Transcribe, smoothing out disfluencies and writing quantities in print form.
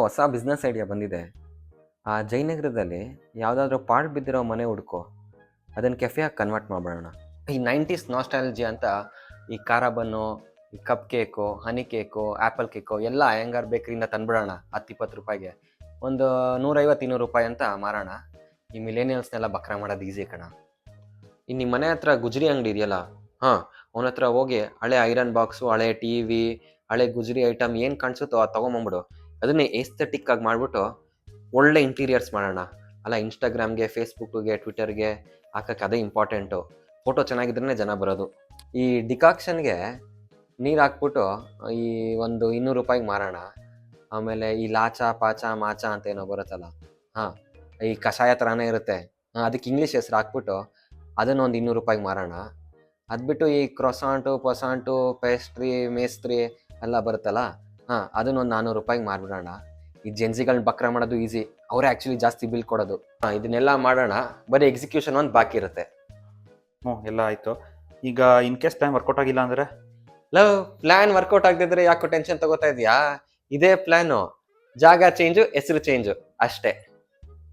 ಹೊಸ business idea ಬಂದಿದೆ. ಆ ಜಯನಗರದಲ್ಲಿ ಯಾವುದಾದ್ರೂ ಪಾಳು ಬಿದ್ದಿರೋ ಮನೆ ಹುಡ್ಕೋ, ಅದನ್ನು ಕೆಫೆಯಾಗಿ ಕನ್ವರ್ಟ್ ಮಾಡ್ಬಿಡೋಣ. ಈ 90s ನಾಸ್ಟಾಲಜಿ ಅಂತ ಈ ಖಾರ ಬನ್ನು, ಈ cup cake, honey cake, apple cake ಎಲ್ಲ ಅಯ್ಯಂಗಾರ್ ಬೇಕರಿಯಿಂದ ತಂದ್ಬಿಡೋಣ. 10-20 ರೂಪಾಯಿಗೆ ಒಂದು 150-200 ರೂಪಾಯಿ ಅಂತ ಮಾರೋಣ. ಈ ಮಿಲೇನಿಯಲ್ಸ್ನೆಲ್ಲ ಬಕ್ರ ಮಾಡೋದು ಈಸಿ ಕಣ. ಇನ್ನು ನಿಮ್ಮ ಮನೆ ಹತ್ರ ಗುಜರಿ ಅಂಗಡಿ ಇದೆಯಲ್ಲ, ಅವನ ಹತ್ರ ಹೋಗಿ ಹಳೆ ಐರನ್ ಬಾಕ್ಸು, ಹಳೆ ಟಿ ವಿ, ಹಳೆ ಗುಜರಿ ಐಟಮ್ ಏನು ಕಾಣಿಸುತ್ತೋ ಅದು ತೊಗೊಂಬಂಬಿಡು. ಅದನ್ನೇ ಏಸ್ಥೆಟಿಕ್ ಆಗಿ ಮಾಡಿಬಿಟ್ಟು ಒಳ್ಳೆ ಇಂಟೀರಿಯರ್ಸ್ ಮಾಡೋಣ. ಅಲ್ಲ, ಇನ್ಸ್ಟಾಗ್ರಾಮ್ಗೆ, ಫೇಸ್ಬುಕ್ಗೆ, ಟ್ವಿಟರ್ಗೆ ಹಾಕಕ್ಕೆ ಅದೇ ಇಂಪಾರ್ಟೆಂಟು. ಫೋಟೋ ಚೆನ್ನಾಗಿದ್ರೇ ಜನ ಬರೋದು. ಈ ಡಿಕಾಕ್ಷನ್ಗೆ ನೀರು ಹಾಕ್ಬಿಟ್ಟು ಈ ಒಂದು 200 ರೂಪಾಯಿಗೆ ಮಾರೋಣ. ಆಮೇಲೆ ಈ ಲಾಚ ಪಾಚ ಮಾಚ ಅಂತ ಏನೋ ಬರುತ್ತಲ್ಲ, ಈ ಕಷಾಯ ಥರನೇ ಇರುತ್ತೆ, ಅದಕ್ಕೆ ಇಂಗ್ಲೀಷ್ ಹೆಸ್ರು ಹಾಕ್ಬಿಟ್ಟು ಅದನ್ನು ಒಂದು 200 ರೂಪಾಯಿಗೆ ಮಾರೋಣ. ಅದು ಬಿಟ್ಟು ಈ ಕ್ರೊಸಾಂಟು ಪೇಸ್ಟ್ರಿ ಮೇಸ್ತ್ರಿ ಎಲ್ಲ ಬರುತ್ತಲ್ಲ, ಅದನ್ನೊಂದು 400 ರೂಪಾಯಿಗೆ ಮಾರ್ಬಿಡೋಣ. ಈ ಜೆನ್ಸಿಗಳನ್ನ ಬಕ್ರ ಮಾಡೋದು ಈಸಿ, ಅವರೇ ಆ್ಯಕ್ಚುಲಿ ಜಾಸ್ತಿ ಬಿಲ್ ಕೊಡೋದು. ಇದನ್ನೆಲ್ಲ ಮಾಡೋಣ, ಬರೀ ಎಕ್ಸಿಕ್ಯೂಷನ್ ಒಂದು ಬಾಕಿ ಇರುತ್ತೆ. ಎಲ್ಲ ಆಯಿತು. ಈಗ ಇನ್ ಕೇಸ್ ಪ್ಲಾನ್ ವರ್ಕೌಟ್ ಆಗಿಲ್ಲ ಅಂದರೆ? ಪ್ಲಾನ್ ವರ್ಕೌಟ್ ಆಗದಿದ್ರೆ ಯಾಕೋ ಟೆನ್ಷನ್ ತಗೋತಾ ಇದೆಯಾ? ಇದೇ ಪ್ಲಾನು, ಜಾಗ ಚೇಂಜು, ಹೆಸರು ಚೇಂಜು ಅಷ್ಟೇ.